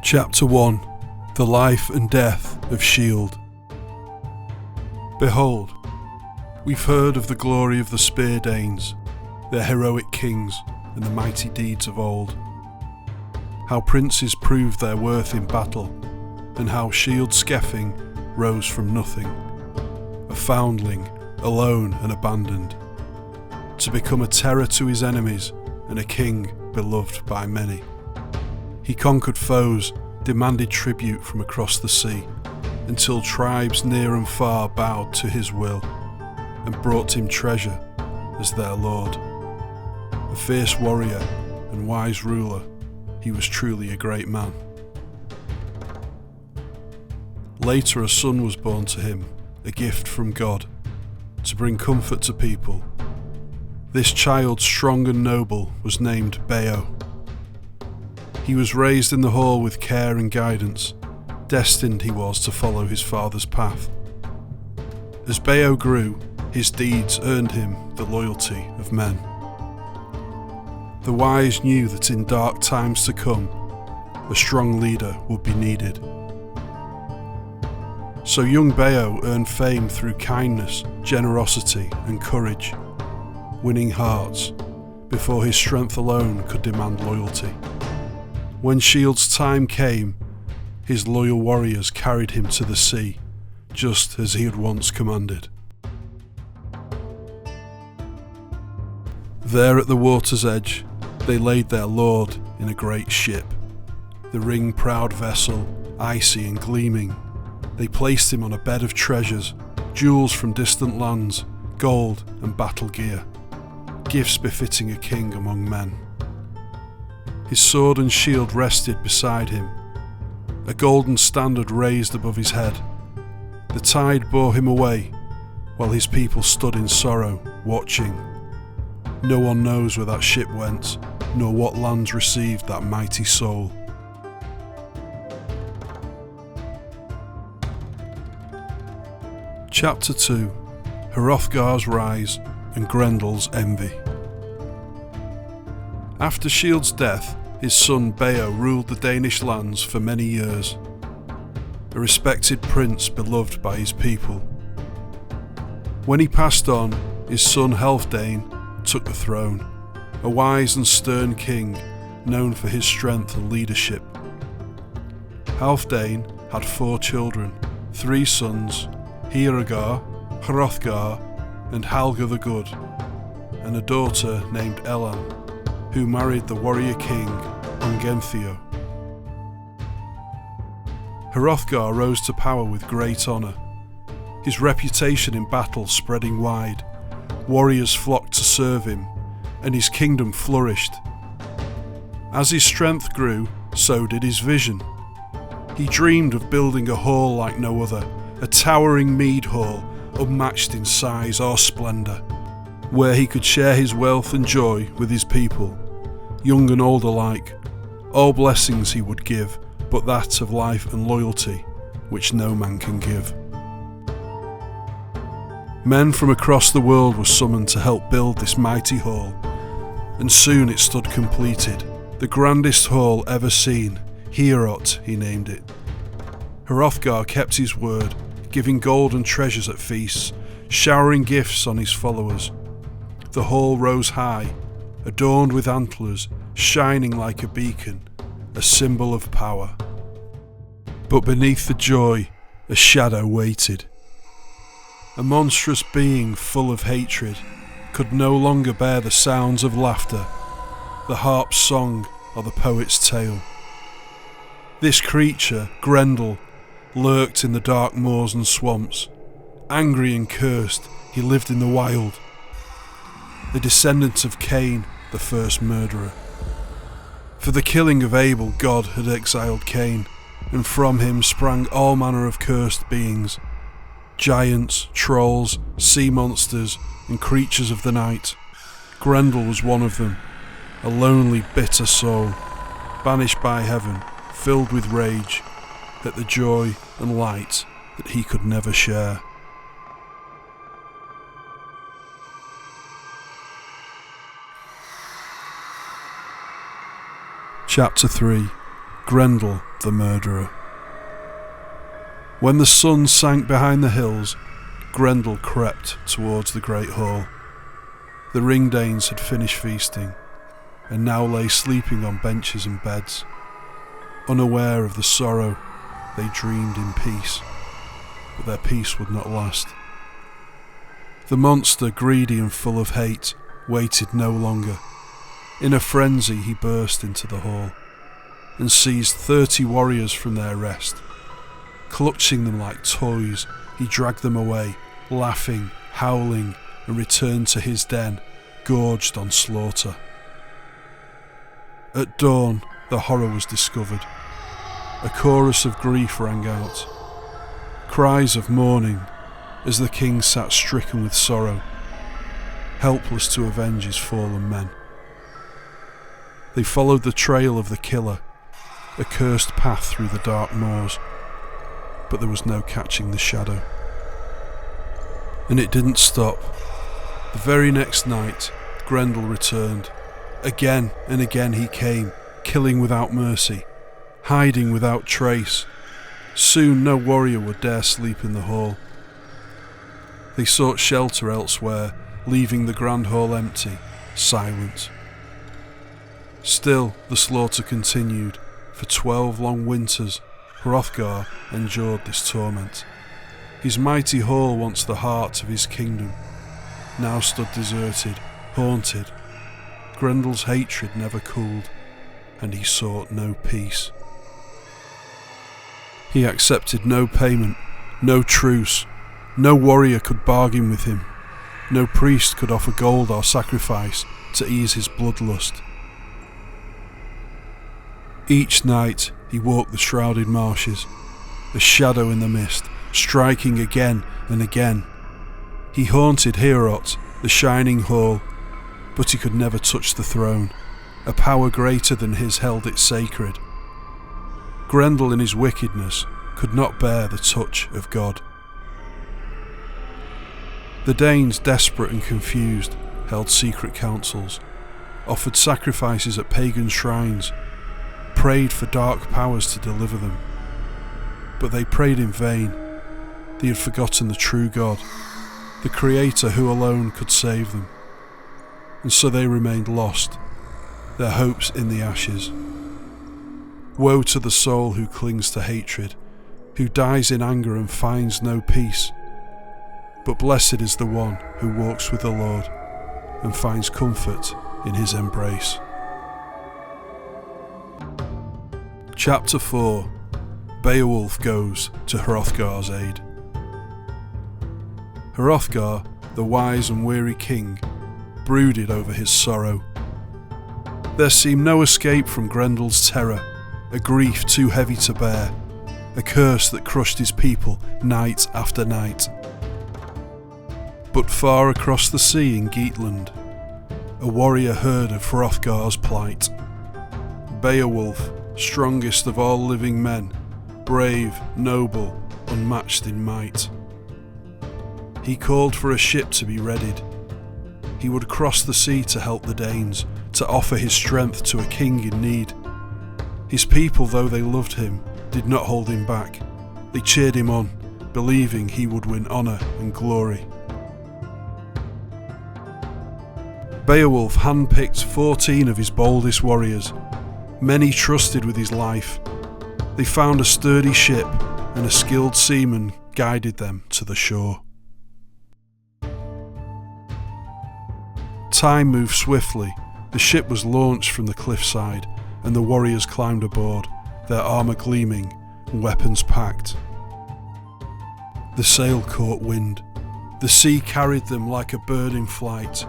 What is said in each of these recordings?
Chapter 1. The Life and Death of Shield. Behold, we've heard of the glory of the Spear Danes, their heroic kings, and the mighty deeds of old. How princes proved their worth in battle, and how Shield Skeffing rose from nothing, a foundling, alone and abandoned, to become a terror to his enemies and a king beloved by many. He conquered foes, demanded tribute from across the sea, until tribes near and far bowed to his will, and brought him treasure as their lord. A fierce warrior and wise ruler, he was truly a great man. Later a son was born to him, a gift from God, to bring comfort to people. This child, strong and noble, was named Beowulf. He was raised in the hall with care and guidance. Destined he was to follow his father's path. As Beowulf grew, his deeds earned him the loyalty of men. The wise knew that in dark times to come, a strong leader would be needed. So young Beowulf earned fame through kindness, generosity and courage, winning hearts before his strength alone could demand loyalty. When Shield's time came, his loyal warriors carried him to the sea, just as he had once commanded. There at the water's edge, they laid their lord in a great ship, the ring-proud vessel, icy and gleaming. They placed him on a bed of treasures, jewels from distant lands, gold and battle gear, gifts befitting a king among men. His sword and shield rested beside him, a golden standard raised above his head. The tide bore him away, while his people stood in sorrow, watching. No one knows where that ship went, nor what lands received that mighty soul. Chapter 2. Hrothgar's Rise and Grendel's Envy. After Shield's death, his son Beowulf ruled the Danish lands for many years, a respected prince beloved by his people. When he passed on, his son Halfdan took the throne, a wise and stern king known for his strength and leadership. Halfdan had 4 children, 3 sons, Heorot, Hrothgar and Halgar the Good, and a daughter named Aloud, who married the warrior king Ungenthio. Hrothgar rose to power with great honour, his reputation in battle spreading wide. Warriors flocked to serve him, and his kingdom flourished. As his strength grew, so did his vision. He dreamed of building a hall like no other, a towering mead hall, unmatched in size or splendour, where he could share his wealth and joy with his people, young and old alike. All blessings he would give, but that of life and loyalty, which no man can give. Men from across the world were summoned to help build this mighty hall, and soon it stood completed, the grandest hall ever seen. Heorot he named it. Hrothgar kept his word, giving gold and treasures at feasts, showering gifts on his followers. The hall rose high, adorned with antlers, shining like a beacon, a symbol of power. But beneath the joy, a shadow waited. A monstrous being full of hatred could no longer bear the sounds of laughter, the harp's song or the poet's tale. This creature, Grendel, lurked in the dark moors and swamps. Angry and cursed, he lived in the wild. The descendant of Cain, the first murderer. For the killing of Abel, God had exiled Cain, and from him sprang all manner of cursed beings. Giants, trolls, sea monsters, and creatures of the night. Grendel was one of them, a lonely, bitter soul, banished by heaven, filled with rage at the joy and light that he could never share. Chapter 3. Grendel the murderer. When the sun sank behind the hills, Grendel crept towards the great hall. The Ringdanes had finished feasting, and now lay sleeping on benches and beds. Unaware of the sorrow, they dreamed in peace, but their peace would not last. The monster, greedy and full of hate, waited no longer. In a frenzy he burst into the hall, and seized 30 warriors from their rest. Clutching them like toys, he dragged them away, laughing, howling, and returned to his den, gorged on slaughter. At dawn, the horror was discovered. A chorus of grief rang out. Cries of mourning, as the king sat stricken with sorrow, helpless to avenge his fallen men. They followed the trail of the killer, a cursed path through the dark moors, but there was no catching the shadow. And it didn't stop. The very next night, Grendel returned. Again and again he came, killing without mercy, hiding without trace. Soon no warrior would dare sleep in the hall. They sought shelter elsewhere, leaving the grand hall empty, silent. Still the slaughter continued. For 12 long winters, Hrothgar endured this torment. His mighty hall, once the heart of his kingdom, now stood deserted, haunted. Grendel's hatred never cooled, and he sought no peace. He accepted no payment, no truce. No warrior could bargain with him. No priest could offer gold or sacrifice to ease his bloodlust. Each night he walked the shrouded marshes, a shadow in the mist, striking again and again. He haunted Heorot, the shining hall, but he could never touch the throne. A power greater than his held it sacred. Grendel in his wickedness could not bear the touch of God. The Danes, desperate and confused, held secret councils, offered sacrifices at pagan shrines, prayed for dark powers to deliver them. But they prayed in vain. They had forgotten the true God, the Creator who alone could save them. And so they remained lost, their hopes in the ashes. Woe to the soul who clings to hatred, who dies in anger and finds no peace. But blessed is the one who walks with the Lord and finds comfort in his embrace. Chapter 4. Beowulf goes to Hrothgar's aid. Hrothgar, the wise and weary king, brooded over his sorrow. There seemed no escape from Grendel's terror, a grief too heavy to bear, a curse that crushed his people night after night. But far across the sea in Geatland, a warrior heard of Hrothgar's plight. Beowulf, strongest of all living men, brave, noble, unmatched in might. He called for a ship to be readied. He would cross the sea to help the Danes, to offer his strength to a king in need. His people, though they loved him, did not hold him back. They cheered him on, believing he would win honour and glory. Beowulf handpicked 14 of his boldest warriors. Many trusted with his life. They found a sturdy ship, and a skilled seaman guided them to the shore. Time moved swiftly. The ship was launched from the cliffside, and the warriors climbed aboard, their armour gleaming and weapons packed. The sail caught wind. The sea carried them like a bird in flight.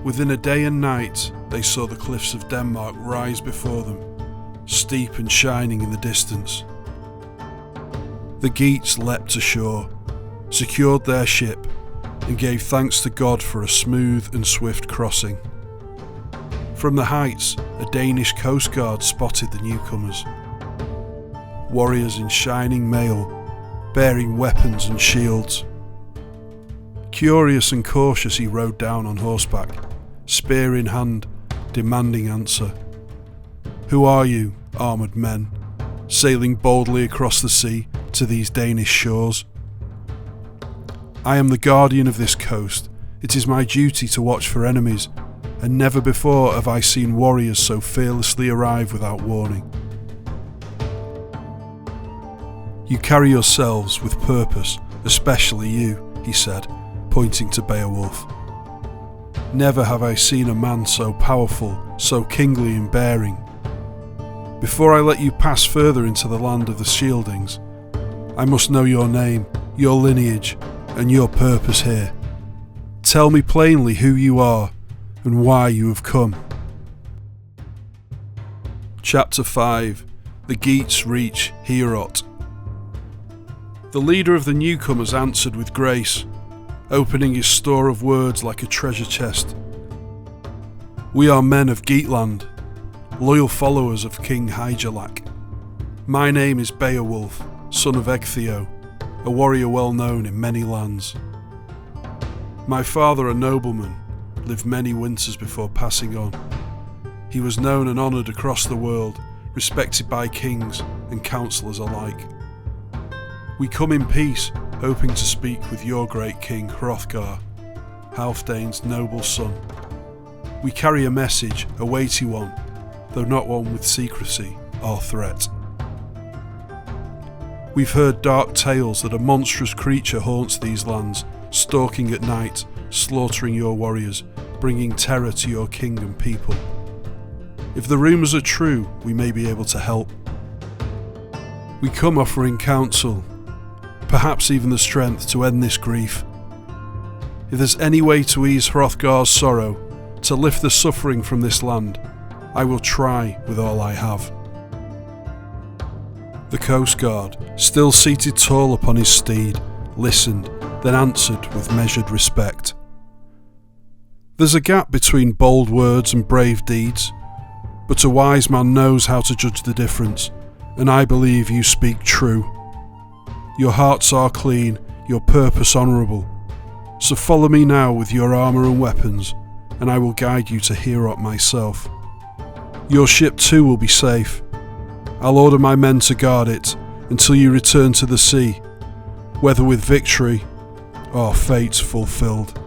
Within a day and night, they saw the cliffs of Denmark rise before them, steep and shining in the distance. The Geats leapt ashore, secured their ship, and gave thanks to God for a smooth and swift crossing. From the heights, a Danish coast guard spotted the newcomers. Warriors in shining mail, bearing weapons and shields. Curious and cautious he rode down on horseback, spear in hand, demanding answer. "Who are you, armoured men? sailing boldly across the sea to these Danish shores. I am the guardian of this coast. It is my duty to watch for enemies, and never before have I seen warriors so fearlessly arrive without warning. You carry yourselves with purpose, especially you, he said, pointing to Beowulf. Never have I seen a man so powerful, so kingly in bearing. Before I let you pass further into the land of the Shieldings, I must know your name, your lineage, and your purpose here. Tell me plainly who you are and why you have come. Chapter 5. The Geats reach Heorot. The leader of the newcomers answered with grace, opening his store of words like a treasure chest. We are men of Geatland, loyal followers of King Hygelac. My name is Beowulf, son of Ecgtheow, a warrior well known in many lands. My father, a nobleman, lived many winters before passing on. He was known and honoured across the world, respected by kings and counsellors alike. We come in peace, hoping to speak with your great king Hrothgar, Halfdane's noble son. We carry a message, a weighty one, though not one with secrecy or threat. We've heard dark tales that a monstrous creature haunts these lands, stalking at night, slaughtering your warriors, bringing terror to your king and people. If the rumours are true, we may be able to help. We come offering counsel, perhaps even the strength to end this grief. If there's any way to ease Hrothgar's sorrow, to lift the suffering from this land, I will try with all I have. The Coast Guard, still seated tall upon his steed, listened, then answered with measured respect. There's a gap between bold words and brave deeds, but a wise man knows how to judge the difference, and I believe you speak true. Your hearts are clean, your purpose honourable. So follow me now with your armour and weapons, and I will guide you to Heorot myself. Your ship too will be safe. I'll order my men to guard it until you return to the sea, whether with victory or fate fulfilled.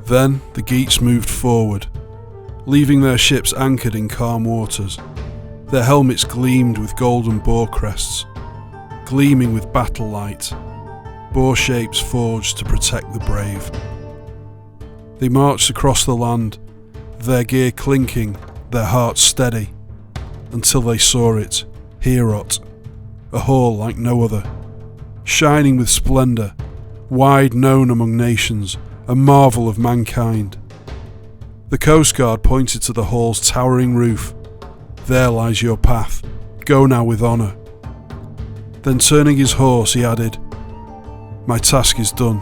Then the Geats moved forward, leaving their ships anchored in calm waters. Their helmets gleamed with golden boar crests, gleaming with battle light, boar shapes forged to protect the brave. They marched across the land, their gear clinking, their hearts steady, until they saw it, Heorot, a hall like no other, shining with splendour, wide known among nations, a marvel of mankind. The Coast Guard pointed to the hall's towering roof. There lies your path, go now with honour. Then turning his horse, he added, My task is done.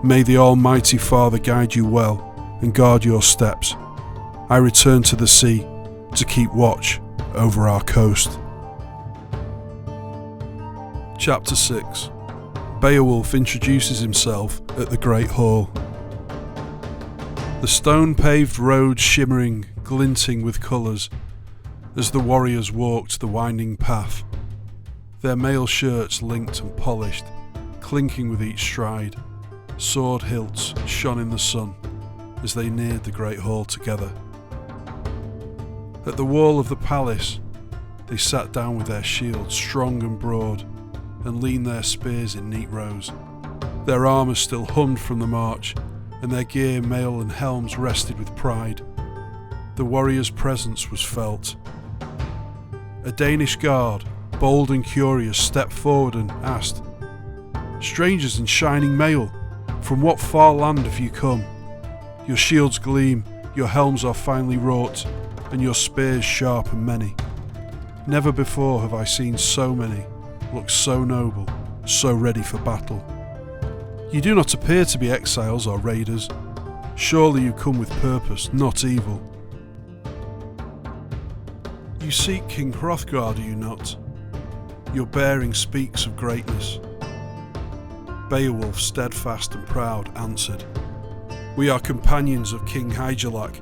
May the Almighty Father guide you well and guard your steps. I return to the sea to keep watch over our coast. Chapter 6. Beowulf introduces himself at the Great Hall. The stone-paved road shimmering, glinting with colours as the warriors walked the winding path, their mail shirts linked and polished, clinking with each stride. Sword hilts shone in the sun as they neared the Great Hall together. At the wall of the palace, they sat down with their shields strong and broad and leaned their spears in neat rows. Their armour still hummed from the march, and their gear, mail and helms rested with pride. The warrior's presence was felt. A Danish guard, bold and curious, stepped forward and asked, Strangers in shining mail, from what far land have you come? Your shields gleam, your helms are finely wrought, and your spears sharp and many. Never before have I seen so many look so noble, so ready for battle. You do not appear to be exiles or raiders. Surely you come with purpose, not evil. You seek King Hrothgar, do you not? Your bearing speaks of greatness. Beowulf, steadfast and proud, answered, We are companions of King Hygelac,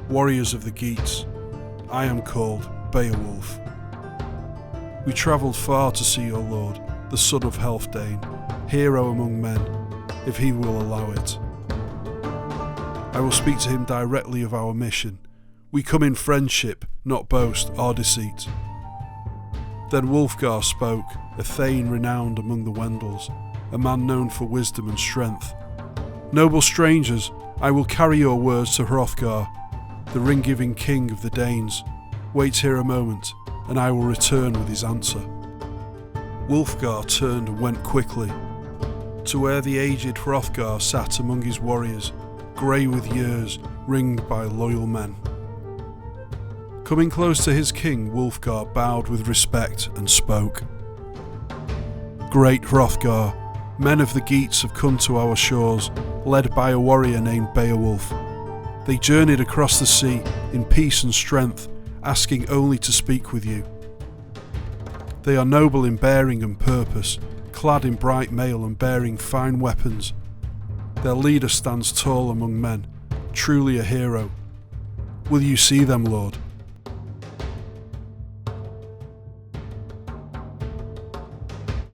warriors of the Geats. I am called Beowulf. We travelled far to see your lord, the son of Healfdene, hero among men, if he will allow it. I will speak to him directly of our mission. We come in friendship, not boast or deceit." Then Wulfgar spoke, a thane renowned among the Wendels, a man known for wisdom and strength. "Noble strangers, I will carry your words to Hrothgar, the ring-giving king of the Danes. Wait here a moment, and I will return with his answer." Wulfgar turned and went quickly to where the aged Hrothgar sat among his warriors, grey with years, ringed by loyal men. Coming close to his king, Wulfgar bowed with respect and spoke. "Great Hrothgar, men of the Geats have come to our shores, led by a warrior named Beowulf. They journeyed across the sea in peace and strength, asking only to speak with you. They are noble in bearing and purpose, clad in bright mail and bearing fine weapons. Their leader stands tall among men, truly a hero. Will you see them, Lord?